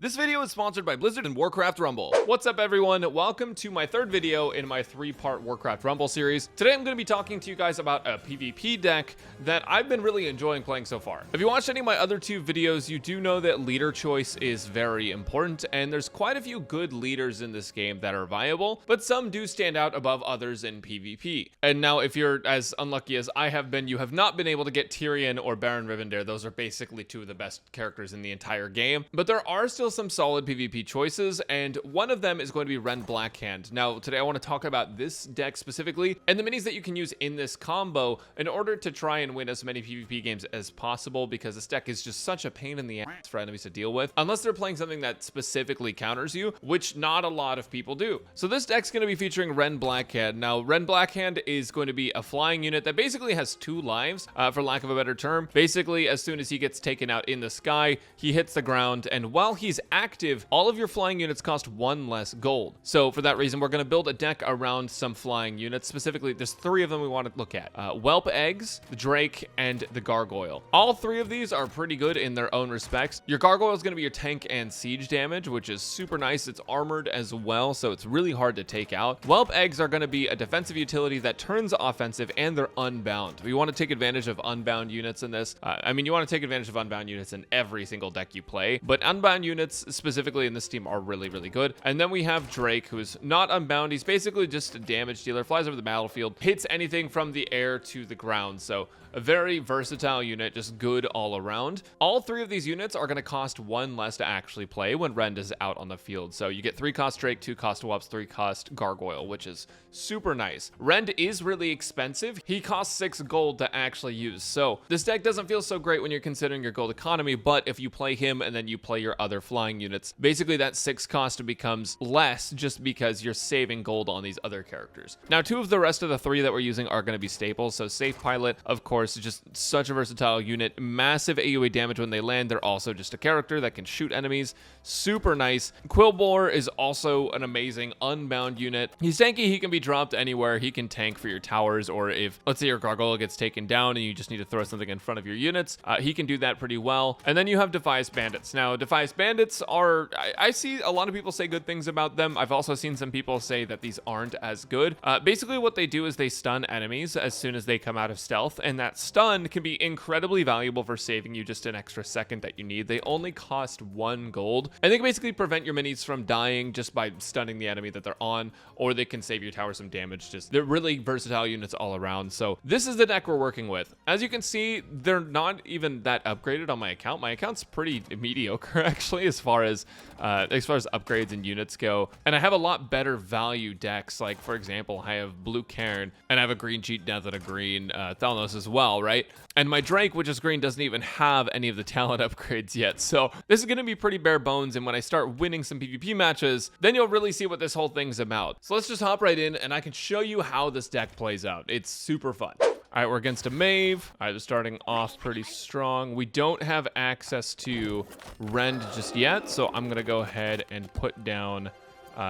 This video is sponsored by Blizzard and Warcraft Rumble. What's up everyone? Welcome to my third video in my 3-part Warcraft Rumble series. Today I'm going to be talking to you guys about a PvP deck that I've been really enjoying playing so far. If you watched any of my other two videos, you do know that leader choice is very important, and there's quite a few good leaders in this game that are viable, but some do stand out above others in PvP. And now if you're as unlucky as I have been, you have not been able to get Tyrion or Baron Rivendare. Those are basically two of the best characters in the entire game, but there are still some solid PvP choices, and one of them is going to be Rend Blackhand. Now, today I want to talk about this deck specifically and the minis that you can use in this combo in order to try and win as many PvP games as possible, because this deck is just such a pain in the ass for enemies to deal with, unless they're playing something that specifically counters you, which not a lot of people do. So this deck's going to be featuring Rend Blackhand. Now, Rend Blackhand is going to be a flying unit that basically has 2 lives, for lack of a better term. Basically, as soon as he gets taken out in the sky, he hits the ground, and while he's active, all of your flying units cost 1 less gold. So for that reason, we're going to build a deck around some flying units. Specifically, there's 3 of them we want to look at. Whelp Eggs, the Drake, and the Gargoyle. All 3 of these are pretty good in their own respects. Your Gargoyle is going to be your tank and siege damage, which is super nice. It's armored as well, so it's really hard to take out. Whelp Eggs are going to be a defensive utility that turns offensive, and they're unbound. We want to take advantage of unbound units in this. I mean, you want to take advantage of unbound units in every single deck you play, but unbound units specifically in this team are really good. And then we have Drake, who's not unbound. He's basically just a damage dealer, flies over the battlefield, hits anything from the air to the ground. So a very versatile unit, just good all around. All 3 of these units are going to cost 1 less to actually play when Rend is out on the field. So you get 3 cost Drake, 2 cost Whelps, 3 cost Gargoyle, which is super nice. Rend is really expensive. He costs 6 gold to actually use. So this deck doesn't feel so great when you're considering your gold economy, but if you play him and then you play your other flying units, basically that 6 cost becomes less just because you're saving gold on these other characters. Now, 2 of the rest of the 3 that we're using are going to be staples. So Safe Pilot, of course, just such a versatile unit. Massive AoE damage when they land. They're also just a character that can shoot enemies. Super nice. Quillbore is also an amazing unbound unit. He's tanky. He can be dropped anywhere. He can tank for your towers, or if, let's say, your Gargoyle gets taken down and you just need to throw something in front of your units, he can do that pretty well. And then you have Defias Bandits. Now, Defias Bandits are, I see a lot of people say good things about them. I've also seen some people say that these aren't as good. Basically, what they do is they stun enemies as soon as they come out of stealth, and that stun can be incredibly valuable for saving you just an extra second that you need. They only cost 1 gold, and they can basically prevent your minis from dying just by stunning the enemy that they're on, or they can save your tower some damage. Just, they're really versatile units all around. So this is the deck we're working with. As you can see, they're not even that upgraded on my account. My account's pretty mediocre actually, as far as upgrades and units go. And I have a lot better value decks. Like, for example, I have Blue Cairn, and I have a green cheat death and a green Thalnos as well, right? And my Drake, which is green, doesn't even have any of the talent upgrades yet. So this is going to be pretty bare bones, and when I start winning some PvP matches, then you'll really see what this whole thing's about. So let's just hop right in, and I can show you how this deck plays out. It's super fun. All right, we're against a Mave. All right, they're starting off pretty strong. We don't have access to Rend just yet, so I'm going to go ahead and put down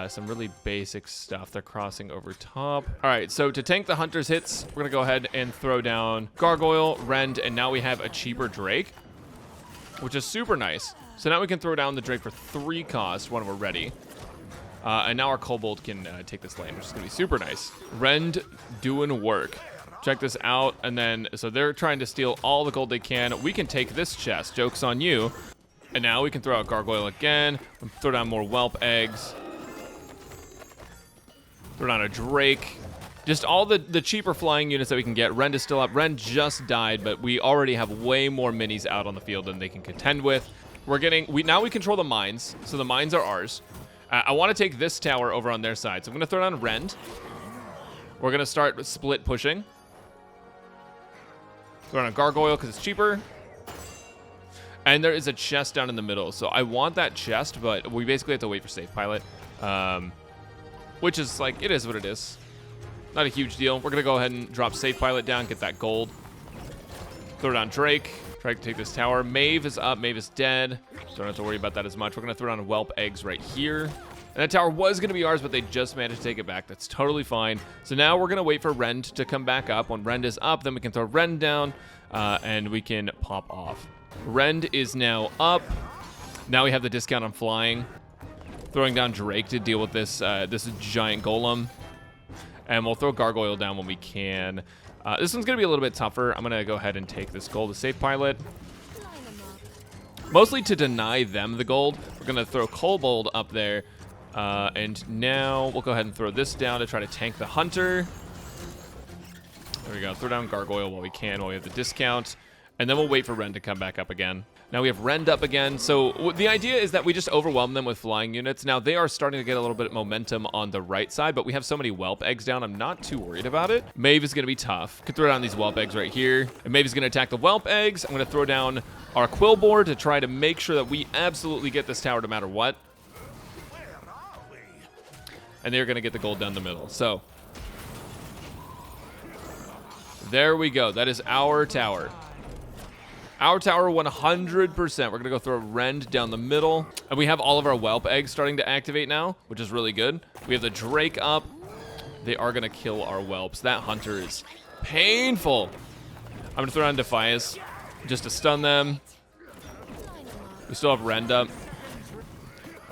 some really basic stuff. They're crossing over top. All right, so to tank the Hunter's hits, we're going to go ahead and throw down Gargoyle, Rend, and now we have a cheaper Drake, which is super nice. So now we can throw down the Drake for 3 cost when we're ready. And now our Kobold can take this lane, which is going to be super nice. Rend doing work. Check this out. And then, so they're trying to steal all the gold they can. We can take this chest. Joke's on you. And now we can throw out Gargoyle again. Throw down more Whelp Eggs. Throw down a Drake. Just all the cheaper flying units that we can get. Rend is still up. Rend just died, but we already have way more minis out on the field than they can contend with. Now we control the mines, so the mines are ours. I want to take this tower over on their side, so I'm going to throw down Rend. We're going to start split pushing. Throw down a Gargoyle because it's cheaper. And there is a chest down in the middle, so I want that chest, but we basically have to wait for Safe Pilot. Which is like, it is what it is. Not a huge deal. We're going to go ahead and drop Safe Pilot down, get that gold. Throw down Drake. Try to take this tower. Mave is up. Mave is dead. Don't have to worry about that as much. We're going to throw down Whelp Eggs right here. And that tower was going to be ours, but they just managed to take it back. That's totally fine. So now we're going to wait for Rend to come back up. When Rend is up, then we can throw Rend down, and we can pop off. Rend is now up. Now we have the discount on flying. Throwing down Drake to deal with this this giant golem. And we'll throw Gargoyle down when we can. This one's going to be a little bit tougher. I'm going to go ahead and take this gold to Safe Pilot. Mostly to deny them the gold. We're going to throw Kobold up there. And now we'll go ahead and throw this down to try to tank the Hunter. There we go. Throw down Gargoyle while we can, while we have the discount. And then we'll wait for Rend to come back up again. Now we have Rend up again. So the idea is that we just overwhelm them with flying units. Now they are starting to get a little bit of momentum on the right side, but we have so many Whelp eggs down, I'm not too worried about it. Maeve is going to be tough. Could throw down these Whelp eggs right here. And Maeve is going to attack the Whelp eggs. I'm going to throw down our Quillboar to try to make sure that we absolutely get this tower no matter what. And they're going to get the gold down the middle. So there we go. That is our tower. Our tower 100%. We're going to go throw Rend down the middle. And we have all of our Whelp eggs starting to activate now, which is really good. We have the Drake up. They are going to kill our Whelps. That Hunter is painful. I'm going to throw down Defias just to stun them. We still have Rend up.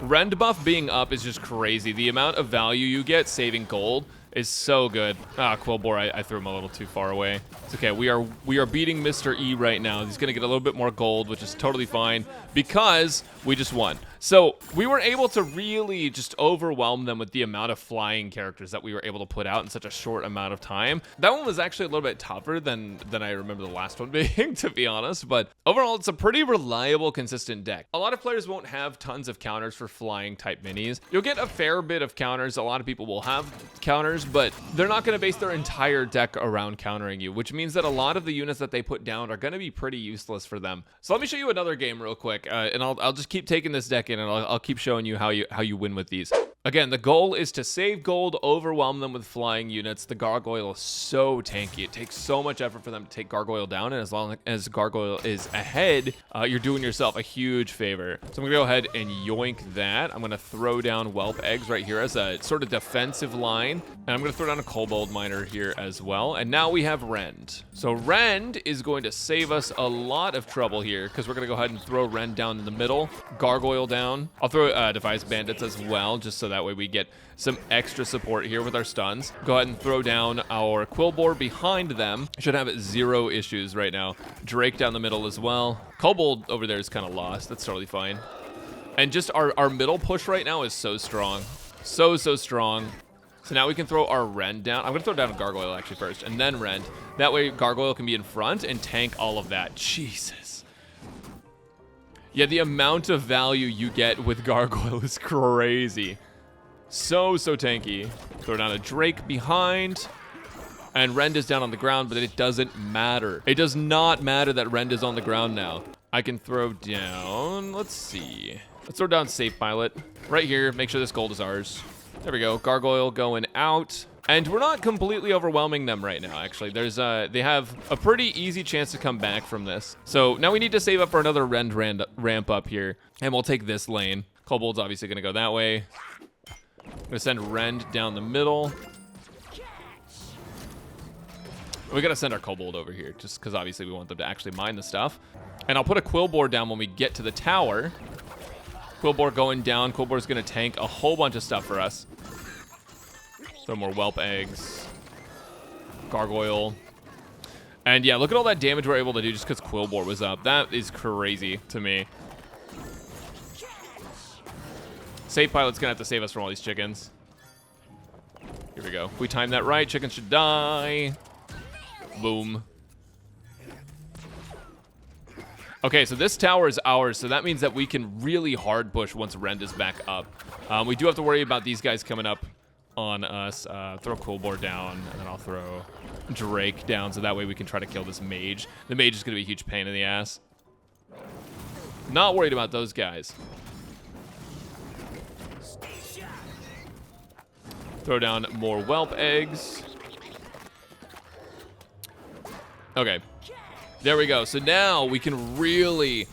Rend buff being up is just crazy. The amount of value you get saving gold is so good. Ah, Quillboar, I threw him a little too far away. It's okay. We are beating Mr. E right now. He's going to get a little bit more gold, which is totally fine because we just won. So we were able to really just overwhelm them with the amount of flying characters that we were able to put out in such a short amount of time. That one was actually a little bit tougher than I remember the last one being, to be honest. But overall, it's a pretty reliable, consistent deck. A lot of players won't have tons of counters for flying type minis. You'll get a fair bit of counters. A lot of people will have counters, but they're not going to base their entire deck around countering you, which means that a lot of the units that they put down are going to be pretty useless for them. So let me show you another game real quick, and I'll just keep taking this deck in, and I'll keep showing you how you win with these. Again, the goal is to save gold, overwhelm them with flying units. The Gargoyle is so tanky. It takes so much effort for them to take Gargoyle down, and as long as Gargoyle is ahead, you're doing yourself a huge favor. So I'm going to go ahead and yoink that. I'm going to throw down Whelp eggs right here as a sort of defensive line, and I'm going to throw down a Kobold Miner here as well. And now we have Rend. So Rend is going to save us a lot of trouble here because we're going to go ahead and throw Rend down in the middle, Gargoyle down. I'll throw Defiance Bandits as well, just so that way we get some extra support here with our stuns. Go ahead and throw down our Quillboar behind them. Should have 0 issues right now. Drake down the middle as well. Kobold over there is kind of lost. That's totally fine. And just our middle push right now is so strong. So strong. So now we can throw our Rend down. I'm going to throw down a Gargoyle actually first, and then Rend. That way Gargoyle can be in front and tank all of that. Jesus. Yeah, the amount of value you get with Gargoyle is crazy. So tanky. Throw down a Drake behind. And Rend is down on the ground, but it doesn't matter. It does not matter that Rend is on the ground now. I can throw down, let's see. Let's throw down Safe Pilot. Right here, make sure this gold is ours. There we go, Gargoyle going out. And we're not completely overwhelming them right now, actually. They have a pretty easy chance to come back from this. So now we need to save up for another Rend ramp up here. And we'll take this lane. Kobold's obviously gonna go that way. I'm gonna send Rend down the middle. We gotta send our Kobold over here, just because obviously we want them to actually mine the stuff. And I'll put a Quillboar down when we get to the tower. Quillboar going down. Quillboar's gonna tank a whole bunch of stuff for us. Throw more Whelp eggs. Gargoyle. And yeah, look at all that damage we're able to do just because Quillboar was up. That is crazy to me. Safe Pilot's gonna have to save us from all these chickens. Here we go. If we time that right, chickens should die. Boom. Okay, so this tower is ours, so that means that we can really hard push once Rend is back up. We do have to worry about these guys coming up on us. Throw Quillboar down, and then I'll throw Drake down, so that way we can try to kill this mage. The mage is going to be a huge pain in the ass. Not worried about those guys. Throw down more Whelp eggs. Okay. There we go. So now we can really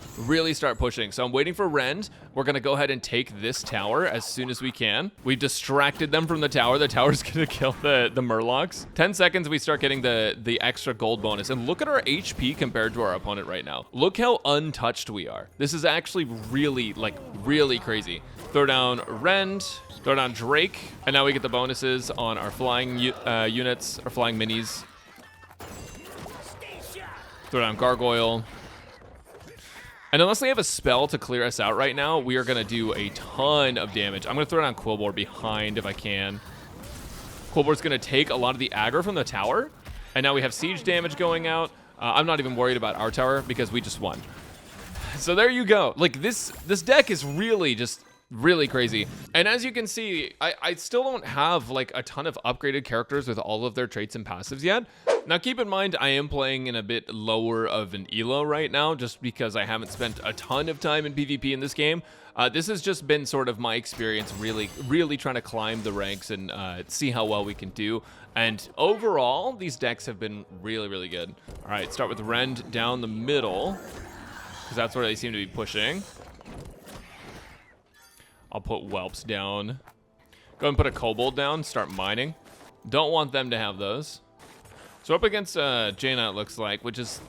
start pushing. So I'm waiting for Rend. We're going to go ahead and take this tower as soon as we can. We've distracted them from the tower. The tower's going to kill the Murlocs. 10 seconds, we start getting the extra gold bonus. And look at our HP compared to our opponent right now. Look how untouched we are. This is actually really crazy. Throw down Rend, throw down Drake, and now we get the bonuses on our flying units, our flying minis. Throw down Gargoyle. And unless they have a spell to clear us out right now, we are going to do a ton of damage. I'm going to throw down Quillboar behind if I can. Quillboar's going to take a lot of the aggro from the tower. And now we have siege damage going out. I'm not even worried about our tower because we just won. So there you go. Like this deck is really crazy. And as you can see, I still don't have like a ton of upgraded characters with all of their traits and passives yet. Now keep in mind, I am playing in a bit lower of an elo right now just because I haven't spent a ton of time in PvP in this game. This has just been sort of my experience really trying to climb the ranks and see how well we can do. And overall, these decks have been really good. All right, start with Rend down the middle because that's where they seem to be pushing. I'll put Whelps down. Go and put a Kobold down, start mining. Don't want them to have those. So up against Jaina, it looks like, which is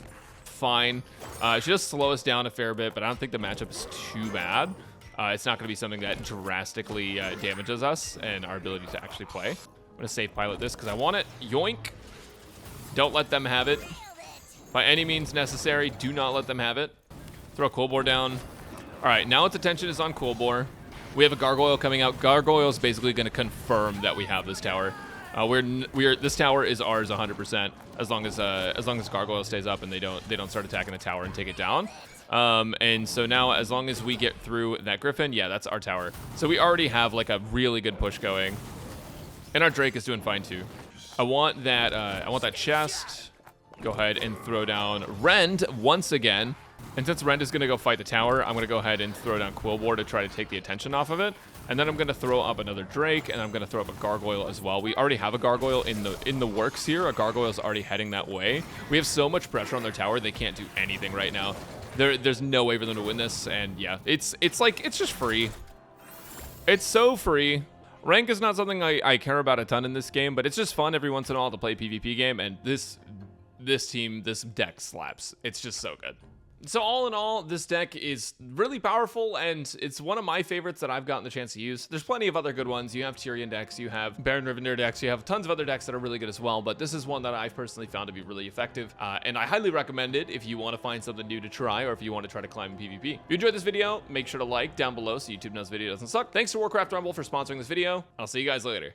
fine. She does slow us down a fair bit, but I don't think the matchup is too bad. It's not going to be something that drastically damages us and our ability to actually play. I'm going to save pilot this because I want it. Yoink. Don't let them have it. By any means necessary, do not let them have it. Throw Quillboar down. All right, now its attention is on Quillboar. We have a Gargoyle coming out. Gargoyle is basically going to confirm that we have this tower. This tower is ours 100% as long as Gargoyle stays up and they don't start attacking the tower and take it down. And so now as long as we get through that Griffin, yeah, that's our tower. So we already have like a really good push going, and our Drake is doing fine too. I want that chest. Go ahead and throw down Rend once again. And since Rend is going to go fight the tower, I'm going to go ahead and throw down Quillboar to try to take the attention off of it. And then I'm going to throw up another Drake, and I'm going to throw up a Gargoyle as well. We already have a Gargoyle in the works here. A Gargoyle is already heading that way. We have so much pressure on their tower, they can't do anything right now. There's no way for them to win this, and yeah, it's just free. It's so free. Rank is not something I care about a ton in this game, but it's just fun every once in a while to play a PvP game, and this deck slaps. It's just so good. So all in all, this deck is really powerful, and it's one of my favorites that I've gotten the chance to use. There's plenty of other good ones. You have Tyrion decks, you have Baron Rivendare decks, you have tons of other decks that are really good as well, but this is one that I've personally found to be really effective, and I highly recommend it if you want to find something new to try, or if you want to try to climb in PvP. If you enjoyed this video, make sure to like down below so YouTube knows the video doesn't suck. Thanks to Warcraft Rumble for sponsoring this video. I'll see you guys later.